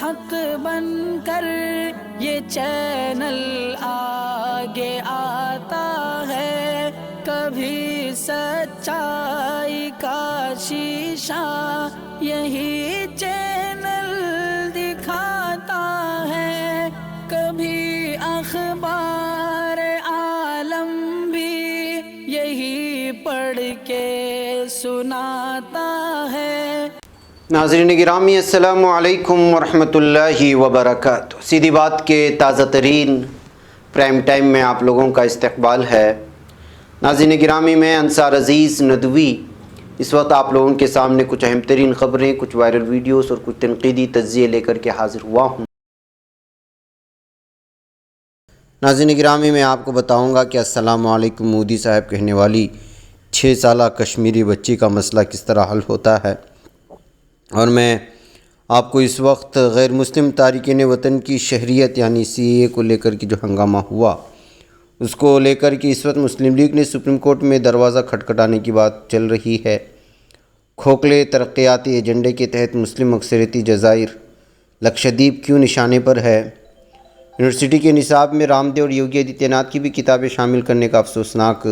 حق بن کر یہ چینل آگے آتا ہے، کبھی سچائی کا شیشہ یہی چینل دکھاتا ہے، کبھی اخبار عالم بھی یہی پڑھ کے سناتا ہے۔ ناظرین گرامی السلام علیکم ورحمۃ اللہ وبرکاتہ۔ سیدھی بات کے تازہ ترین پرائم ٹائم میں آپ لوگوں کا استقبال ہے۔ ناظرین گرامی میں انصار عزیز ندوی اس وقت آپ لوگوں کے سامنے کچھ اہم ترین خبریں، کچھ وائرل ویڈیوز اور کچھ تنقیدی تجزیے لے کر کے حاضر ہوا ہوں۔ ناظرین گرامی میں آپ کو بتاؤں گا کہ السلام علیکم مودی صاحب کہنے والی 6 سالہ کشمیری بچی کا مسئلہ کس طرح حل ہوتا ہے، اور میں آپ کو اس وقت غیر مسلم تارکین وطن کی شہریت یعنی CAA کو لے کر کے جو ہنگامہ ہوا اس کو لے کر کے اس وقت مسلم لیگ نے سپریم کورٹ میں دروازہ کھٹکھٹانے کی بات چل رہی ہے۔ کھوکھلے ترقیاتی ایجنڈے کے تحت مسلم اکثریتی جزائر لکشدیپ کیوں نشانے پر ہے؟ یونیورسٹی کے نصاب میں رام دیو اور یوگی آدتیہ ناتھ کی بھی کتابیں شامل کرنے کا افسوسناک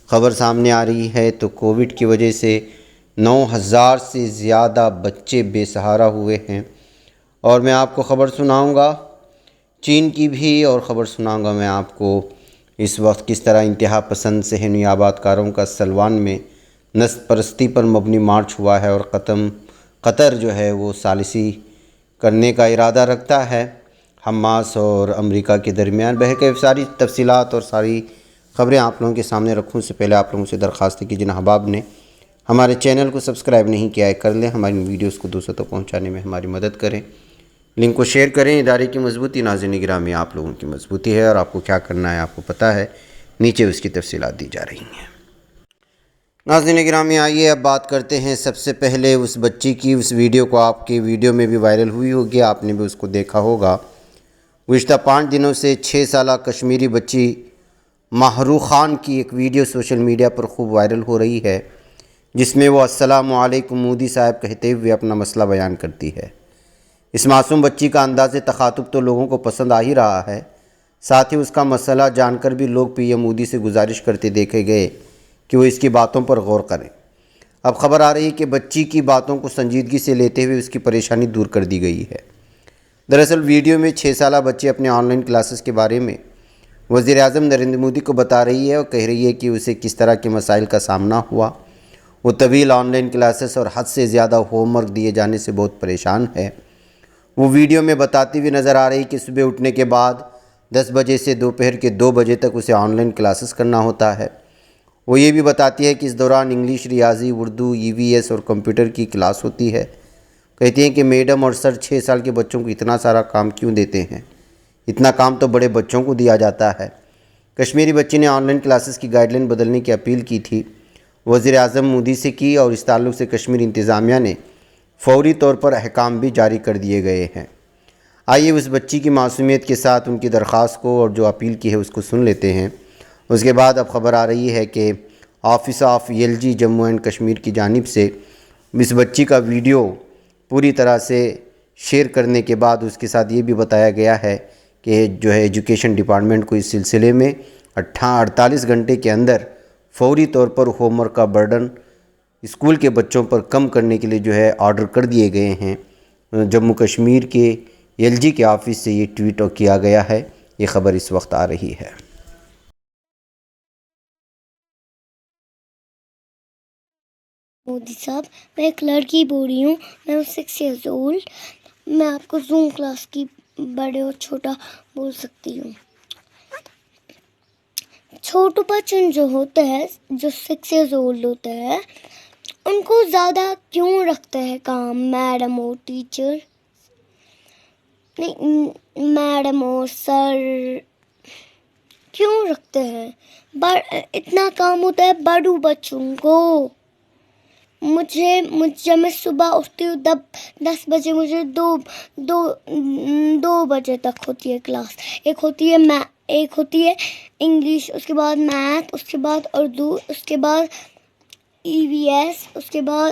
خبر سامنے آ رہی ہے، تو کووڈ کی وجہ سے 9,000 سے زیادہ بچے بے سہارا ہوئے ہیں۔ اور میں آپ کو خبر سناؤں گا چین کی بھی، اور خبر سناؤں گا میں آپ کو اس وقت کس طرح انتہا پسند صہیونی آباد کاروں کا سلوان میں نسل پرستی پر مبنی مارچ ہوا ہے، اور قطر جو ہے وہ ثالثی کرنے کا ارادہ رکھتا ہے حماس اور امریکہ کے درمیان۔ بہرکیف ساری تفصیلات اور ساری خبریں آپ لوگوں کے سامنے رکھوں سے پہلے آپ لوگوں سے درخواست ہے کہ جن احباب نے ہمارے چینل کو سبسکرائب نہیں کیا ہے کر لیں، ہماری ویڈیوز کو دوسروں تک پہنچانے میں ہماری مدد کریں، لنک کو شیئر کریں۔ ادارے کی مضبوطی ناظرین گرامی آپ لوگوں کی مضبوطی ہے، اور آپ کو کیا کرنا ہے آپ کو پتہ ہے، نیچے اس کی تفصیلات دی جا رہی ہیں۔ ناظرین گرامی آئیے اب بات کرتے ہیں سب سے پہلے اس بچی کی۔ اس ویڈیو کو آپ کی ویڈیو میں بھی وائرل ہوئی ہوگی، آپ نے بھی اس کو دیکھا ہوگا۔ گزشتہ 5 دنوں سے 6 سالہ کشمیری بچی ماہروخ خان کی ایک ویڈیو سوشل میڈیا پر خوب وائرل ہو رہی ہے، جس میں وہ السلام علیکم مودی صاحب کہتے ہوئے اپنا مسئلہ بیان کرتی ہے۔ اس معصوم بچی کا انداز تخاطب تو لوگوں کو پسند آ ہی رہا ہے، ساتھ ہی اس کا مسئلہ جان کر بھی لوگ PM مودی سے گزارش کرتے دیکھے گئے کہ وہ اس کی باتوں پر غور کریں۔ اب خبر آ رہی ہے کہ بچی کی باتوں کو سنجیدگی سے لیتے ہوئے اس کی پریشانی دور کر دی گئی ہے۔ دراصل ویڈیو میں 6 سالہ بچی اپنے آن لائن کلاسز کے بارے میں وزیر اعظم نریندر مودی کو بتا رہی ہے، اور کہہ رہی ہے کہ اسے کس طرح کے مسائل کا سامنا ہوا۔ وہ طویل آن لائن کلاسز اور حد سے زیادہ ہوم ورک دیے جانے سے بہت پریشان ہے۔ وہ ویڈیو میں بتاتی ہوئی نظر آ رہی کہ صبح اٹھنے کے بعد 10 بجے سے دوپہر کے 2 بجے تک اسے آن لائن کلاسز کرنا ہوتا ہے۔ وہ یہ بھی بتاتی ہے کہ اس دوران انگلش، ریاضی، اردو، EVS اور کمپیوٹر کی کلاس ہوتی ہے۔ کہتی ہیں کہ میڈم اور سر 6 سال کے بچوں کو اتنا سارا کام کیوں دیتے ہیں؟ اتنا کام تو بڑے بچوں کو دیا جاتا ہے۔ کشمیری بچی نے آن لائن کلاسز کی گائیڈ لائن بدلنے کی اپیل کی تھی، وزیر اعظم مودی سے کی، اور اس تعلق سے کشمیر انتظامیہ نے فوری طور پر احکام بھی جاری کر دیے گئے ہیں۔ آئیے اس بچی کی معصومیت کے ساتھ ان کی درخواست کو اور جو اپیل کی ہے اس کو سن لیتے ہیں۔ اس کے بعد اب خبر آ رہی ہے کہ office of LG Jammu and Kashmir کی جانب سے اس بچی کا ویڈیو پوری طرح سے شیئر کرنے کے بعد اس کے ساتھ یہ بھی بتایا گیا ہے کہ جو ہے ایجوکیشن ڈپارٹمنٹ کو اس سلسلے میں 48 گھنٹے کے اندر فوری طور پر ہوم ورک کا برڈن اسکول کے بچوں پر کم کرنے کے لیے جو ہے آرڈر کر دیے گئے ہیں۔ جموں کشمیر کے LG کے آفس سے یہ ٹویٹ کیا گیا ہے، یہ خبر اس وقت آ رہی ہے۔ مودی صاحب، میں ایک لڑکی بول رہی ہوں، میں 6 ایئرز اولڈ، میں آپ کو زوم کلاس کی بڑے اور چھوٹا بول سکتی ہوں۔ چھوٹے بچے جو ہوتے ہیں، جو 6 ایئرز اولڈ ہوتے ہیں، ان کو زیادہ کیوں رکھتے ہیں کام میڈم اور ٹیچر؟ نہیں، میڈم اور سر کیوں رکھتے ہیں؟ اتنا کام ہوتا ہے بڑوں بچوں کو۔ جب میں صبح اٹھتی ہوں 10 بجے، مجھے دو بجے تک ہوتی ہے کلاس۔ ایک ہوتی ہے انگلش، اس کے بعد میتھ، اس کے بعد اردو، اس کے بعد EVS، اس کے بعد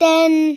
10।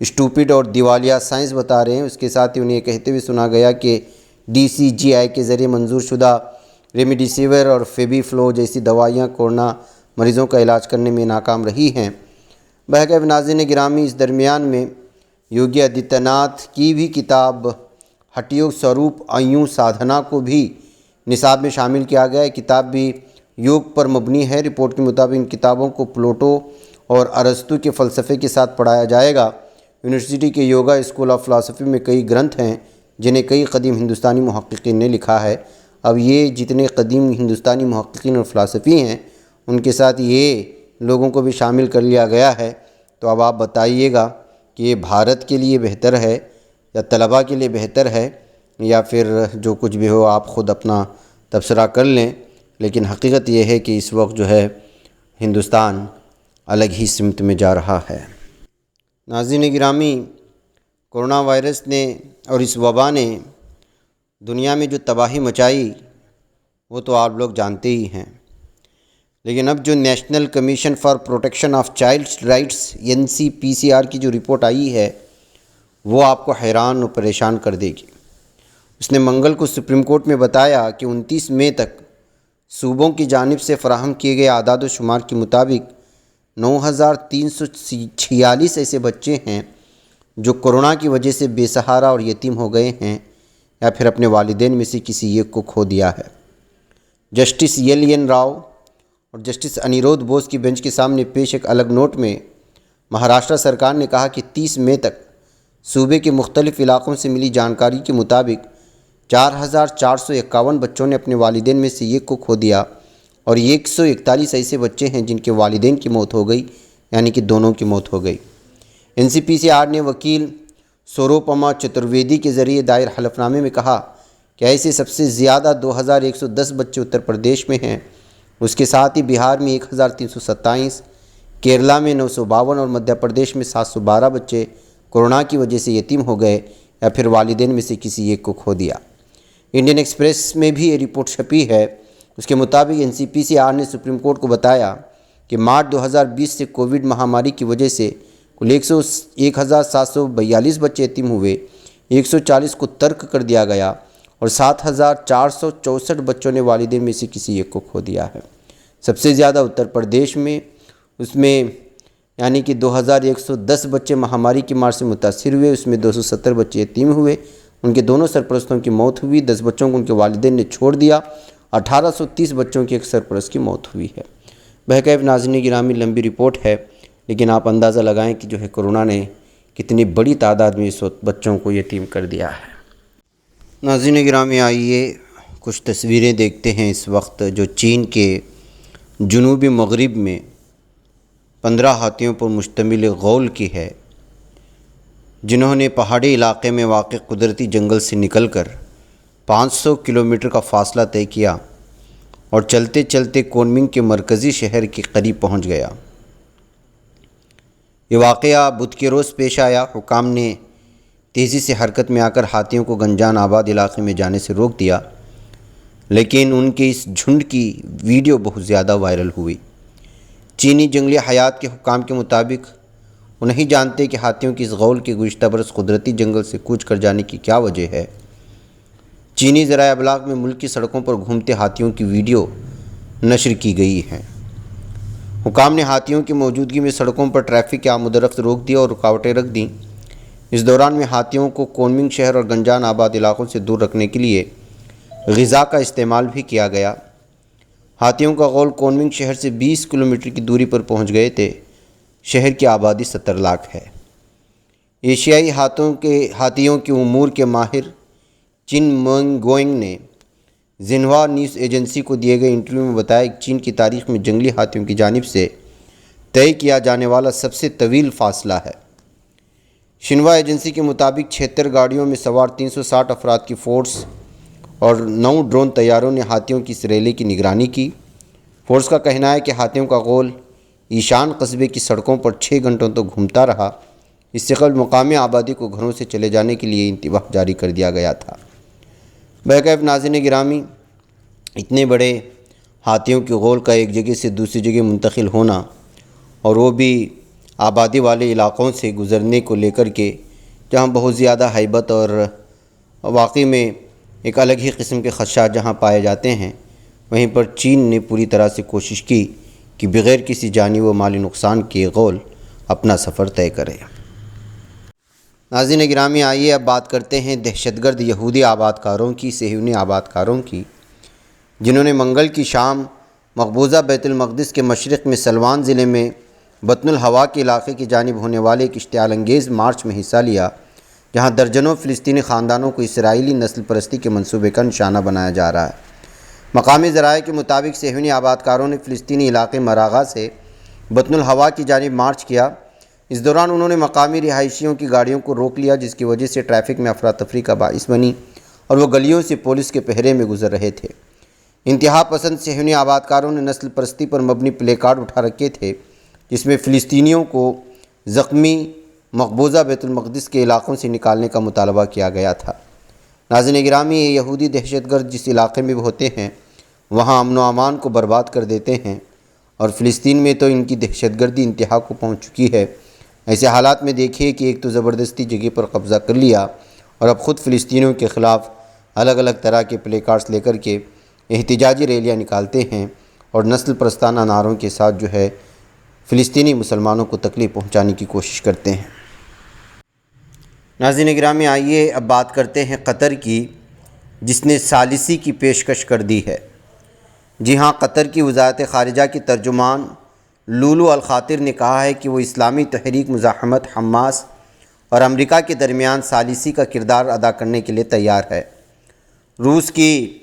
اسٹوپڈ اور دیوالیہ سائنس بتا رہے ہیں۔ اس کے ساتھ ہی انہیں کہتے ہوئے سنا گیا کہ DCGI کے ذریعے منظور شدہ ریمڈیسیور اور فیبی فلو جیسی دوائیاں کورونا مریضوں کا علاج کرنے میں ناکام رہی ہیں۔ بہرکیف ناظرین گرامی، اس درمیان میں یوگی آدتیہ ناتھ کی بھی کتاب ہٹیوگ سوروپ ایوں سادھنا کو بھی نصاب میں شامل کیا گیا ہے۔ کتاب بھی یوگ پر مبنی ہے۔ رپورٹ کے مطابق ان کتابوں کو پلوٹو اور ارسطو کے فلسفے کے ساتھ پڑھایا جائے گا۔ یونیورسٹی کے یوگا اسکول آف فلسفی میں کئی گرنتھ ہیں جنہیں کئی قدیم ہندوستانی محققین نے لکھا ہے۔ اب یہ جتنے قدیم ہندوستانی محققین اور فلسفی ہیں ان کے ساتھ یہ لوگوں کو بھی شامل کر لیا گیا ہے۔ تو اب آپ بتائیے گا کہ یہ بھارت کے لیے بہتر ہے یا طلباء کے لیے بہتر ہے، یا پھر جو کچھ بھی ہو آپ خود اپنا تبصرہ کر لیں۔ لیکن حقیقت یہ ہے کہ اس وقت جو ہے ہندوستان الگ ہی سمت میں جا رہا ہے۔ ناظرین گرامی، کورونا وائرس نے اور اس وبا نے دنیا میں جو تباہی مچائی وہ تو آپ لوگ جانتے ہی ہیں، لیکن اب جو national commission for protection of child rights NCPCR کی جو رپورٹ آئی ہے وہ آپ کو حیران اور پریشان کر دے گی۔ اس نے منگل کو سپریم کورٹ میں بتایا کہ 29 مئی تک صوبوں کی جانب سے فراہم کیے گئے اعداد و شمار کے مطابق 9346 ایسے بچے ہیں جو کورونا کی وجہ سے بے سہارا اور یتیم ہو گئے ہیں یا پھر اپنے والدین میں سے کسی ایک کو کھو دیا ہے۔ جسٹس LN راؤ اور جسٹس انیرودھ بوس کی بینچ کے سامنے پیش ایک الگ نوٹ میں مہاراشٹر سرکار نے کہا کہ 30 مئی تک صوبے کے مختلف علاقوں سے ملی جانکاری کے مطابق 4451 بچوں نے اپنے والدین میں سے ایک کو کھو دیا اور 141 ایسے بچے ہیں جن کے والدین کی موت ہو گئی، یعنی کہ دونوں کی موت ہو گئی۔ NCPCR نے وکیل سوروپما چترویدی کے ذریعے دائر حلف نامے میں کہا کہ ایسے سب سے زیادہ 2110 بچے اتر پردیش میں ہیں۔ اس کے ساتھ ہی بہار میں 1327، کیرلا میں 952 اور مدھیہ پردیش میں 712 بچے کورونا کی وجہ سے یتیم ہو گئے یا پھر والدین میں سے کسی ایک کو کھو دیا۔ انڈین ایکسپریس میں بھی یہ رپورٹ چھپی ہے۔ اس کے مطابق NCPCR نے سپریم کورٹ کو بتایا کہ مارچ 2020 سے کووڈ مہاماری کی وجہ سے کل 1742 بچے یتیم ہوئے، 140 کو ترک کر دیا گیا اور 7464 بچوں نے والدین میں سے کسی ایک کو کھو دیا ہے۔ سب سے زیادہ اتر پردیش میں اس میں یعنی کہ 2110 بچے مہاماری کی مار سے متاثر ہوئے، اس میں 270 بچے یتیم ہوئے، ان کے دونوں سرپرستوں کی موت ہوئی، 10 بچوں کو ان کے والدین نے چھوڑ دیا، 1830 بچوں کی ایک سرپرست کی موت ہوئی ہے۔ بہرکیف ناظرین گرامی، لمبی رپورٹ ہے لیکن آپ اندازہ لگائیں کہ جو ہے کورونا نے کتنی بڑی تعداد میں اس وقت بچوں کو یتیم کر دیا ہے۔ ناظرین گرامی، آئیے کچھ تصویریں دیکھتے ہیں اس وقت جو چین کے جنوبی مغرب میں 15 ہاتھیوں پر مشتمل غول کی ہے، جنہوں نے پہاڑی علاقے میں واقع قدرتی جنگل سے نکل کر 500 کلومیٹر کا فاصلہ طے کیا اور چلتے چلتے کونمنگ کے مرکزی شہر کے قریب پہنچ گیا۔ یہ واقعہ بدھ کے روز پیش آیا۔ حکام نے تیزی سے حرکت میں آ کر ہاتھیوں کو گنجان آباد علاقے میں جانے سے روک دیا، لیکن ان کے اس جھنڈ کی ویڈیو بہت زیادہ وائرل ہوئی۔ چینی جنگلی حیات کے حکام کے مطابق وہ نہیں جانتے کہ ہاتھیوں کی اس غول کے گزشتہ برس قدرتی جنگل سے کوچ کر جانے کی کیا وجہ ہے۔ چینی ذرائع ابلاغ میں ملک کی سڑکوں پر گھومتے ہاتھیوں کی ویڈیو نشر کی گئی ہے۔ حکام نے ہاتھیوں کی موجودگی میں سڑکوں پر ٹریفک کے آمد و رفت روک دیا اور رکاوٹیں رکھ دیں۔ اس دوران میں ہاتھیوں کو کونمنگ شہر اور گنجان آباد علاقوں سے دور رکھنے کے لیے غذا کا استعمال بھی کیا گیا۔ ہاتھیوں کا غول کونمنگ شہر سے 20 کلومیٹر کی دوری پر پہنچ گئے تھے۔ شہر کی آبادی 70 لاکھ ہے۔ ایشیائی ہاتھیوں کے امور کے ماہر چن مونگ گوئنگ نے زنہوا نیوز ایجنسی کو دیے گئے انٹرویو میں بتایا کہ چین کی تاریخ میں جنگلی ہاتھیوں کی جانب سے طے کیا جانے والا سب سے طویل فاصلہ ہے۔ شنوا ایجنسی کے مطابق 76 گاڑیوں میں سوار 360 افراد کی فورس اور 9 ڈرون طیاروں نے ہاتھیوں کی اس ریلی کی نگرانی کی۔ فورس کا کہنا ہے کہ ہاتھیوں کا غول ایشان قصبے کی سڑکوں پر 6 گھنٹوں تک گھومتا رہا۔ اس سے قبل مقامی آبادی کو گھروں سے چلے جانے کے لیے انتباہ جاری کر دیا گیا تھا۔ بہرکیف ناظرین گرامی، اتنے بڑے ہاتھیوں کے غول کا ایک جگہ سے دوسری جگہ منتقل ہونا اور وہ بھی آبادی والے علاقوں سے گزرنے کو لے کر کے جہاں بہت زیادہ ہیبت اور واقعی میں ایک الگ ہی قسم کے خدشات جہاں پائے جاتے ہیں، وہیں پر چین نے پوری طرح سے کوشش کی کہ بغیر کسی جانی و مالی نقصان کے غول اپنا سفر طے کرے۔ ناظرین گرامی، آئیے اب بات کرتے ہیں دہشت گرد یہودی آباد کاروں کی، صہیونی آباد کاروں کی، جنہوں نے منگل کی شام مقبوضہ بیت المقدس کے مشرق میں سلوان ضلع میں بطن الہوا کے علاقے کی جانب ہونے والے ایک اشتعال انگیز مارچ میں حصہ لیا، جہاں درجنوں فلسطینی خاندانوں کو اسرائیلی نسل پرستی کے منصوبے کا نشانہ بنایا جا رہا ہے۔ مقامی ذرائع کے مطابق صہیونی آباد کاروں نے فلسطینی علاقے مراغہ سے بطن الہوا کی جانب مارچ کیا۔ اس دوران انہوں نے مقامی رہائشیوں کی گاڑیوں کو روک لیا، جس کی وجہ سے ٹریفک میں افراتفری کا باعث بنی اور وہ گلیوں سے پولیس کے پہرے میں گزر رہے تھے۔ انتہا پسند صہیونی آباد کاروں نے نسل پرستی پر مبنی پلے کارڈ اٹھا رکھے تھے، جس میں فلسطینیوں کو زخمی مقبوضہ بیت المقدس کے علاقوں سے نکالنے کا مطالبہ کیا گیا تھا۔ ناظرین گرامی، یہ یہودی دہشت گرد جس علاقے میں ہوتے ہیں وہاں امن و امان کو برباد کر دیتے ہیں، اور فلسطین میں تو ان کی دہشت گردی انتہا کو پہنچ چکی ہے۔ ایسے حالات میں دیکھیے کہ ایک تو زبردستی جگہ پر قبضہ کر لیا اور اب خود فلسطینیوں کے خلاف الگ الگ طرح کے پلے کارڈز لے کر کے احتجاجی ریلیاں نکالتے ہیں اور نسل پرستانہ نعروں کے ساتھ جو ہے فلسطینی مسلمانوں کو تکلیف پہنچانے کی کوشش کرتے ہیں۔ ناظرین گرامی، آئیے اب بات کرتے ہیں قطر کی، جس نے ثالثی کی پیشکش کر دی ہے۔ جی ہاں، قطر کی وزارت خارجہ کی ترجمان لولو الخاطر نے کہا ہے کہ وہ اسلامی تحریک مزاحمت حماس اور امریکہ کے درمیان ثالثی کا کردار ادا کرنے کے لیے تیار ہے۔ روس کی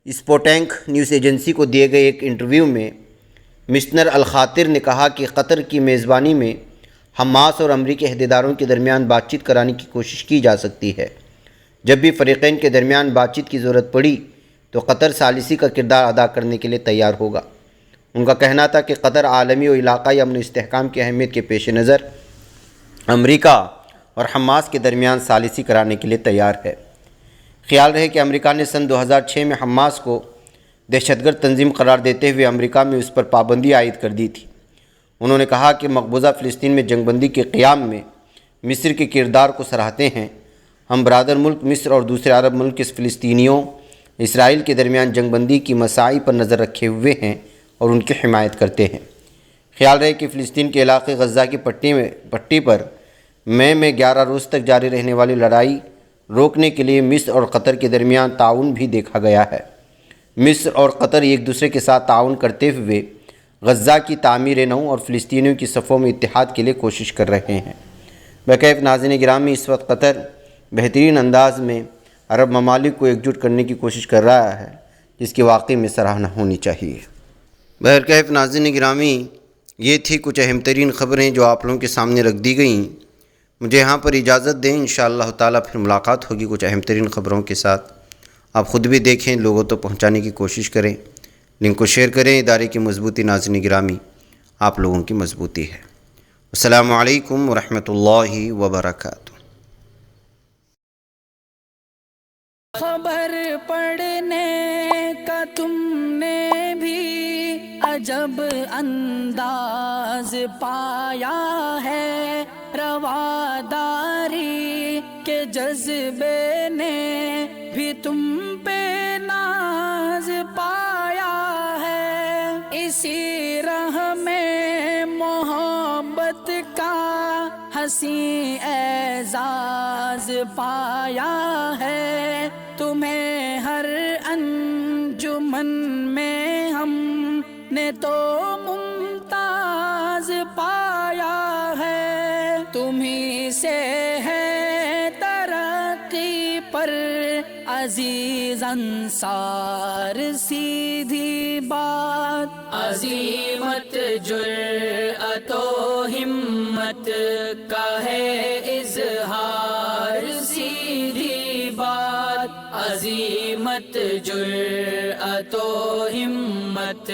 اسپوٹنک نیوز ایجنسی کو دیے گئے ایک انٹرویو میں مسٹر الخاطر نے کہا کہ قطر کی میزبانی میں حماس اور امریکی عہدیداروں کے درمیان بات چیت کرانے کی کوشش کی جا سکتی ہے۔ جب بھی فریقین کے درمیان بات چیت کی ضرورت پڑی تو قطر ثالثی کا کردار ادا کرنے کے لیے تیار ہوگا۔ ان کا کہنا تھا کہ قطر عالمی و علاقائی امن و استحکام کی اہمیت کے پیش نظر امریکہ اور حماس کے درمیان ثالثی کرانے کے لیے تیار ہے۔ خیال رہے کہ امریکہ نے سن 2006 میں حماس کو دہشت گرد تنظیم قرار دیتے ہوئے امریکہ میں اس پر پابندی عائد کر دی تھی۔ انہوں نے کہا کہ مقبوضہ فلسطین میں جنگ بندی کے قیام میں مصر کے کردار کو سراہتے ہیں۔ ہم برادر ملک مصر اور دوسرے عرب ملک کے فلسطینیوں اسرائیل کے درمیان جنگ بندی کی مساعی پر نظر رکھے ہوئے ہیں اور ان کی حمایت کرتے ہیں۔ خیال رہے کہ فلسطین کے علاقے غزہ کی پٹی پر مئی میں 11 روز تک جاری رہنے والی لڑائی روکنے کے لیے مصر اور قطر کے درمیان تعاون بھی دیکھا گیا ہے۔ مصر اور قطر ایک دوسرے کے ساتھ تعاون کرتے ہوئے غزہ کی تعمیر نو اور فلسطینیوں کی صفوں میں اتحاد کے لیے کوشش کر رہے ہیں۔ بکیف ناظرین گرامی، اس وقت قطر بہترین انداز میں عرب ممالک کو ایک جٹ کرنے کی کوشش کر رہا ہے، جس کی واقعی میں سراہنا ہونی چاہیے۔ بہرکیف ناظرین گرامی، یہ تھی کچھ اہم ترین خبریں جو آپ لوگوں کے سامنے رکھ دی گئیں۔ مجھے یہاں پر اجازت دیں، انشاءاللہ تعالیٰ پھر ملاقات ہوگی کچھ اہم ترین خبروں کے ساتھ۔ آپ خود بھی دیکھیں، لوگوں تک پہنچانے کی کوشش کریں، لنک کو شیئر کریں۔ ادارے کی مضبوطی ناظرین گرامی آپ لوگوں کی مضبوطی ہے۔ السلام علیکم ورحمۃ اللہ وبرکاتہ۔ خبر پڑھنے کا تم نے بھی عجب انداز پایا ہے، رواداری کے جذبے نے بھی تم پہ ناز پایا ہے، اسی راہ میں محبت کا حسین اعزاز پایا ہے، تمہیں ہر انجمن میں ہم نے تو ممتاز پایا ہے، تمہیں سے ہے ترقی پر عزیز انصار، سیدھی بات عظیمت جرأت و ہمت کا ہے اظہار، سیدھی بات عظیمت جرأت و ہمت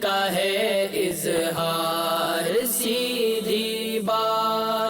کا ہے اظہار، سیدھی بات۔